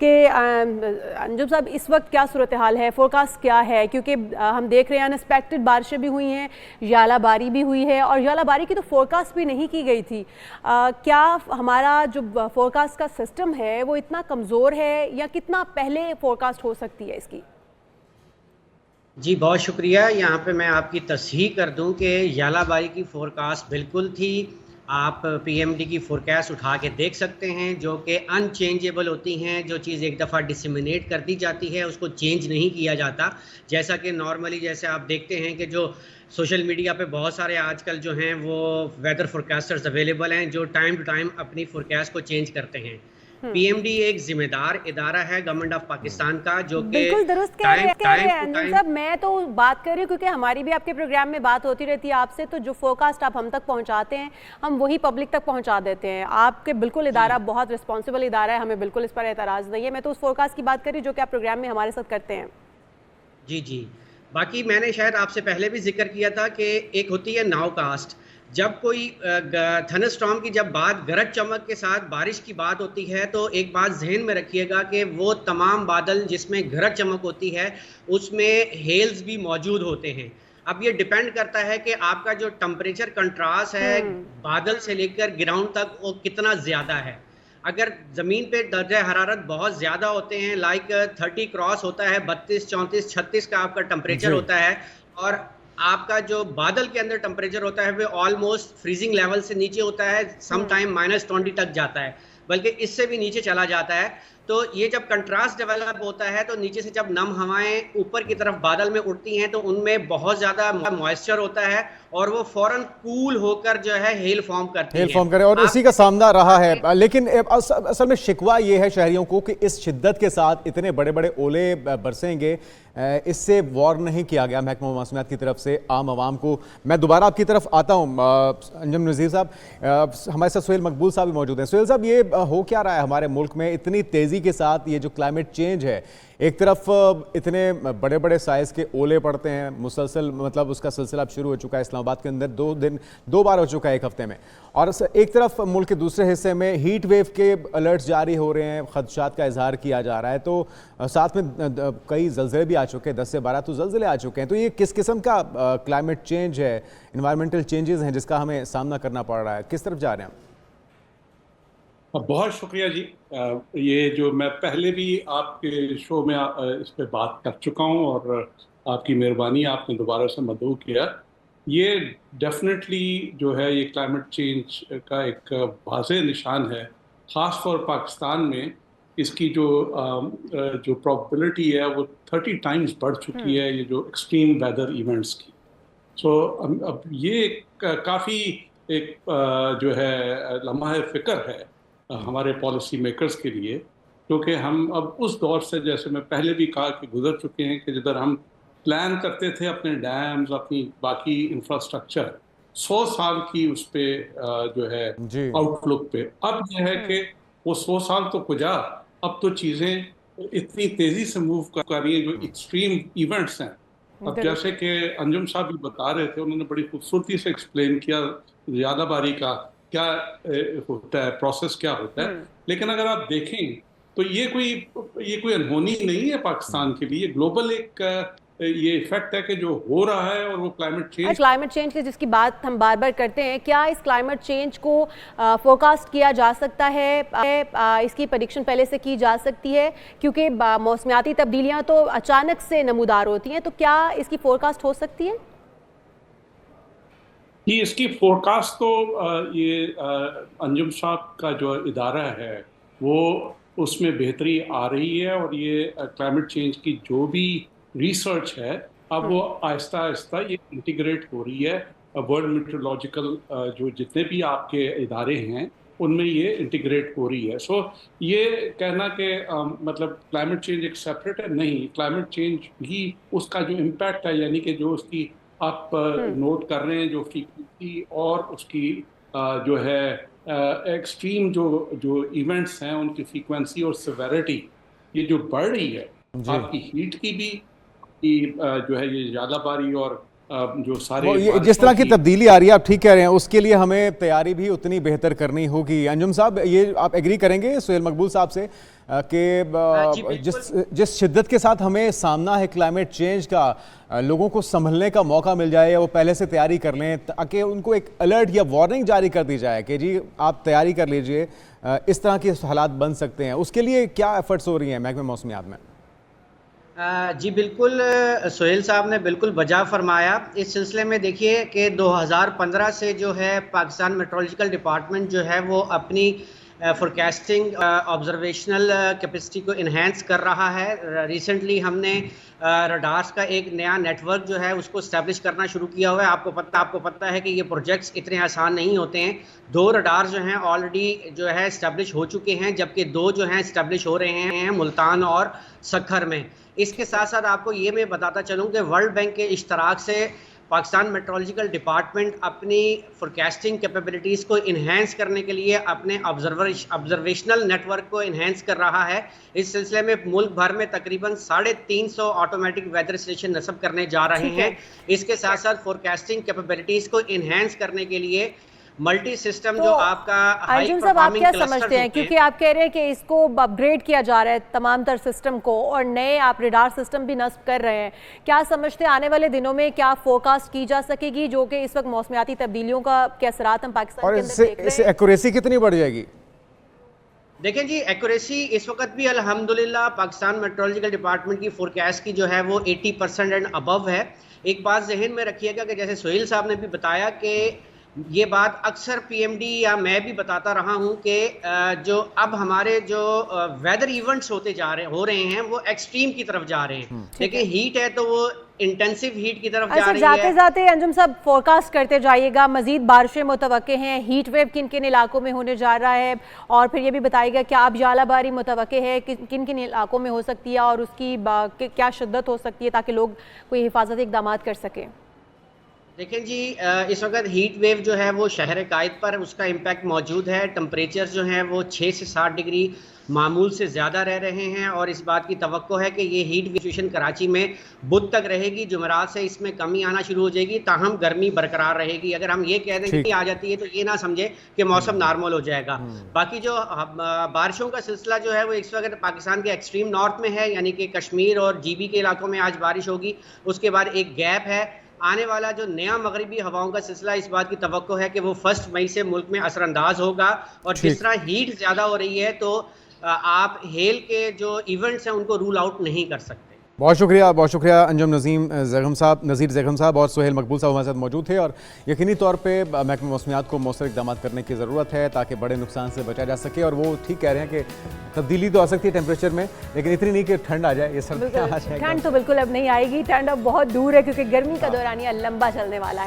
कि अंजुम साहब इस वक्त क्या सूरत हाल है, फोरकास्ट क्या है? क्योंकि हम देख रहे हैं अनएक्सपेक्टेड बारिशें भी हुई हैं, यालाबारी भी हुई है और यालाबारी की तो फोरकास्ट भी नहीं की गई थी। क्या हमारा जो फोरकास्ट का सिस्टम है वो इतना कमज़ोर है या कितना पहले फोरकास्ट हो सकती है इसकी? जी बहुत शुक्रिया। यहाँ पे मैं आपकी तस्हीह कर दूं कि यालाबारी की फ़ोरकास्ट बिल्कुल थी। आप पीएमडी की फ़ोरकास्ट उठा के देख सकते हैं जो कि अनचेंजेबल होती हैं। जो चीज़ एक दफ़ा डिसमिनेट कर दी जाती है उसको चेंज नहीं किया जाता। जैसा कि नॉर्मली जैसे आप देखते हैं कि जो सोशल मीडिया पे बहुत सारे आजकल जो हैं वो वेदर फोरकास्टर्स अवेलेबल हैं जो टाइम टू टाइम अपनी फ़ोरकास्ट को चेंज करते हैं। पीएमडी एक जिम्मेदार इदारा है गवर्नमेंट ऑफ पाकिस्तान का जो कि बिल्कुल दुरुस्त कह टाइम रहे टाइम हैं टू अंजुम टाइम। साहब। मैं तो बात कर रही हूँ क्योंकि हमारी भी आपके प्रोग्राम में बात होती रहती है आपसे, तो जो फोरकास्ट आप हम तक पहुँचाते हैं हम वही पब्लिक तक पहुँचा देते हैं। आपके बिल्कुल इदारा बहुत रिस्पॉन्सिबल इदारा है, हमें बिल्कुल इस पर एतराज़ नहीं है। मैं तो उस फोरकास्ट की बात कर रही हूँ जो कि आप प्रोग्राम में हमारे साथ करते हैं। जी जी। बाकी मैंने शायद आपसे पहले भी जिक्र किया था कि एक होती है नाउकास्ट। जब कोई थंडरस्टॉर्म की जब बात गरज चमक के साथ बारिश की बात होती है तो एक बात जहन में रखिएगा कि वो तमाम बादल जिसमें गरज चमक होती है उसमें हेल्स भी मौजूद होते हैं। अब ये डिपेंड करता है कि आपका जो टेम्परेचर कंट्रास्ट है बादल से लेकर ग्राउंड तक वो कितना ज़्यादा है। अगर ज़मीन पे दर्जा हरारत बहुत ज़्यादा होते हैं, लाइक 30 क्रॉस होता है, 32 34 36 का आपका टेम्परेचर जी। होता है और आपका जो बादल के अंदर टेम्परेचर होता है वो ऑलमोस्ट फ्रीजिंग लेवल से नीचे होता है, सम टाइम -20 तक जाता है, बल्कि इससे भी नीचे चला जाता है। तो ये जब कंट्रास्ट डेवलप होता है तो नीचे से जब नम हवाएं ऊपर की तरफ बादल में उड़ती हैं तो उनमें बहुत ज़्यादा मॉइस्चर होता है और वो फौरन कूल होकर जो है हेल फॉर्म करती हेल हैं। फॉर्म करे और आप इसी का सामना रहा है। लेकिन असल में शिकवा ये है शहरियों को कि इस शिद्दत के साथ इतने बड़े बड़े ओले बरसेंगे, इससे वॉर नहीं किया गया महकमा मौसमियात की तरफ से आम आवाम को। मैं दोबारा आपकी तरफ आता हूँ अंजुम नज़ीर साहब, हमारे साथ सुहेल मकबूल साहब भी मौजूद हैं। सुहेल साहब, ये हो क्या रहा है हमारे मुल्क में इतनी तेज़ी के साथ? ये जो क्लाइमेट चेंज है, एक तरफ इतने बड़े बड़े साइज़ के ओले पड़ते हैं मुसलसल, मतलब उसका सिलसिला अब शुरू हो चुका है इस्लामाबाद के अंदर, 2 बार हो चुका है एक हफ्ते में, और एक तरफ मुल्क के दूसरे हिस्से में हीट वेव के अलर्ट्स जारी हो रहे हैं, खदशात का इजहार किया जा रहा है। तो साथ में कई ज़लज़ले भी आ चुके हैं, 10 से 12 तो ज़लज़ले आ चुके हैं। तो ये किस किस्म का क्लाइमेट चेंज है, इन्वायरमेंटल चेंजेस हैं जिसका हमें सामना करना पड़ रहा है? किस तरफ जा रहे हैं हम? बहुत शुक्रिया जी। ये जो मैं पहले भी आपके शो में इस पे बात कर चुका हूँ और आपकी मेहरबानी, आपने दोबारा से मदऊ किया। ये डेफिनेटली जो है ये क्लाइमेट चेंज का एक वाज़ेह निशान है, ख़ास तौर पाकिस्तान में। इसकी जो प्रोबेबिलिटी है वो 30 टाइम्स बढ़ चुकी है, ये जो एक्सट्रीम वेदर इवेंट्स की। सो अब ये काफ़ी एक जो है लम्हा फ़िक्र है हमारे पॉलिसी मेकर्स के लिए, क्योंकि हम अब उस दौर से, जैसे मैं पहले भी कहा, कि गुजर चुके हैं कि जिधर हम प्लान करते थे अपने डैम्स, अपनी बाकी इंफ्रास्ट्रक्चर 100 साल की उस पे जो है जी। आउटलुक पे। अब यह है कि वो 100 साल तो गुजा, अब तो चीज़ें इतनी तेज़ी से मूव कर रही हैं, जो एक्सट्रीम इवेंट्स हैं। अब जैसे कि अंजुम साहब भी बता रहे थे, उन्होंने बड़ी खूबसूरती से एक्सप्लेन किया यादाबारी का क्या होता है, प्रोसेस क्या होता है। लेकिन अगर आप देखें तो ये कोई अनहोनी नहीं है पाकिस्तान के लिए, ग्लोबल एक ये इफेक्ट है कि जो हो रहा है, और वो क्लाइमेट चेंज की जिसकी बात हम बार बार करते हैं, क्या इस क्लाइमेट चेंज को फोरकास्ट किया जा सकता है? इसकी प्रेडिक्शन पहले से की जा सकती है? क्योंकि मौसमियाती तब्दीलियां तो अचानक से नमूदार होती हैं, तो क्या इसकी फोरकास्ट हो सकती है? कि इसकी फोरकास्ट तो ये अंजुम साहब का जो इदारा है वो उसमें बेहतरी आ रही है, और ये क्लाइमेट चेंज की जो भी रिसर्च है अब वो आहिस्ता आहिस्ता ये इंटीग्रेट हो रही है। वर्ल्ड मीटरोलॉजिकल जो जितने भी आपके इदारे हैं उनमें ये इंटीग्रेट हो रही है। सो ये कहना कि मतलब क्लाइमेट चेंज एक सेपरेट है, नहीं, क्लाइमेट चेंज भी उसका जो इम्पैक्ट है, यानी कि जो उसकी आप नोट कर रहे हैं जो फ्रीक्वेंसी और उसकी जो है एक्सट्रीम जो इवेंट्स हैं उनकी फ्रीक्वेंसी और सिवेरिटी ये जो बढ़ रही है, आपकी हीट की भी, जो है ये यादाबारी और जो सारे जिस तरह की तब्दीली आ रही है, आप ठीक कह रहे हैं, उसके लिए हमें तैयारी भी उतनी बेहतर करनी होगी। अंजुम साहब, ये आप एग्री करेंगे सुहेल मकबूल साहब से कि जिस शिद्दत के साथ हमें सामना है क्लाइमेट चेंज का, लोगों को संभलने का मौका मिल जाए या वो पहले से तैयारी कर लें, ताकि उनको एक अलर्ट या वार्निंग जारी कर दी जाए कि जी आप तैयारी कर लीजिए, इस तरह के हालात बन सकते हैं। उसके लिए क्या एफर्ट्स हो रही हैं महकमे मौसमियात में? जी बिल्कुल, सोहेल साहब ने बिल्कुल वजह फरमाया। इस सिलसिले में देखिए कि 2015 से जो है पाकिस्तान मेट्रोलॉजिकल डिपार्टमेंट जो है वो अपनी फोरकास्टिंग ऑब्जर्वेशनल कैपेसिटी को इन्हेंस कर रहा है। रिसेंटली हमने रडार्स का एक नया नेटवर्क जो है उसको इस्टेब्लिश करना शुरू किया हुआ है। आपको पता है कि ये प्रोजेक्ट्स इतने आसान नहीं होते हैं। 2 रडार जो हैं ऑलरेडी जो है इस्टेब्लिश हो चुके हैं, जबकि 2 जो हैं इस्टेब्लिश हो रहे हैं मुल्तान और सखर में। इसके साथ साथ आपको ये मैं बताता चलूँ कि वर्ल्ड बैंक के इश्तराक से पाकिस्तान मेट्रोलॉजिकल डिपार्टमेंट अपनी फोरकास्टिंग कैपेबिलिटीज़ को इन्हेंस करने के लिए अपने ऑब्जर्वेशनल नेटवर्क को इन्हेंस कर रहा है। इस सिलसिले में मुल्क भर में तकरीबन 350 ऑटोमेटिक वेदर स्टेशन नस्ब करने जा रहे हैं। इसके साथ साथ फोरकास्टिंग कैपेबिलिटीज़ को इन्हेंस करने के लिए मल्टी सिस्टम जो आपका अंजुम साहब, आप क्या समझते हैं, क्योंकि आप कह रहे हैं कि इसको अपग्रेड किया जा रहा है तमाम तर सिस्टम को और नए आप रेडार सिस्टम भी नस्ब कर रहे हैं, क्या समझते हैं आने वाले दिनों में क्या फोरकास्ट की जा सकेगी जो कि इस वक्त मौसमियाती तब्दीलियों का क्या असरात हम पाकिस्तान के अंदर देख रहे हैं? इससे एक्यूरेसी कितनी बढ़ जाएगी? देखें जी, एक्यूरेसी इस वक्त भी अल्हम्दुलिल्लाह पाकिस्तान मेट्रोलॉजिकल डिपार्टमेंट की फोरकास्ट की जो है वो 80% एंड अबव है। एक बात जहन में रखिएगा कि जैसे सोहेल साहब ने भी बताया कि ये बात अक्सर पीएमडी या मैं भी बताता रहा हूं कि जो अब हमारे जो वेदर इवेंट्स हो रहे हैं वो एक्सट्रीम की तरफ जा रहे हैं। देखिए हीट है तो वो इंटेंसिव हीट की तरफ जा रही है। जाते अंजुम साहब फोरकास्ट करते जाइएगा, मजीद बारिशें मुतवक्के हैं, हीट वेव किन किन इलाकों में होने जा रहा है, और फिर ये भी बताइएगा क्या अब जालाबारी मुतवक्के है किन किन इलाकों में हो सकती है और उसकी क्या शिद्दत हो सकती है, ताकि लोग कोई हिफाजती इकदाम कर सकें। देखें जी, इस वक्त हीट वेव जो है वो शहर कायद पर उसका इम्पैक्ट मौजूद है। टेम्परेचर जो हैं वो 6 से 7 डिग्री मामूल से ज़्यादा रह रहे हैं और इस बात की तवक्को है कि ये हीट सिचुएशन कराची में बुध तक रहेगी। जुमेरात से इसमें कमी आना शुरू हो जाएगी, ताहम गर्मी बरकरार रहेगी। अगर हम ये कह दें कि आ जाती है तो ये ना समझे कि मौसम नॉर्मल हो जाएगा। बाकी जो बारिशों का सिलसिला जो है वो इस वक्त पाकिस्तान के एक्सट्रीम नॉर्थ में है, यानी कि कश्मीर और जीबी के इलाकों में आज बारिश होगी। उसके बाद एक गैप है। आने वाला जो नया मगरिबी हवाओं का सिलसिला इस बात की तवक्को है कि वो 1 मई से मुल्क में असरअंदाज होगा और जिस तरह हीट ज़्यादा हो रही है तो आप हेल के जो इवेंट्स हैं उनको रूल आउट नहीं कर सकते। बहुत शुक्रिया अंजुम नज़ीर ज़ैगम साहब और सुहेल मकबूल साहब हमारे साथ मौजूद थे। और यकीनी तौर पे महकमे मौसमियात को मौसर इक़दाम करने की ज़रूरत है ताकि बड़े नुकसान से बचा जा सके। और वो ठीक कह रहे हैं कि तब्दीली तो आ सकती है टेम्परेचर में, लेकिन इतनी नहीं कि ठंड आ जाए। ये सब ठंड तो बिल्कुल अब नहीं आएगी, ठंड अब बहुत दूर है क्योंकि गर्मी का दौरानिया लंबा चलने वाला है।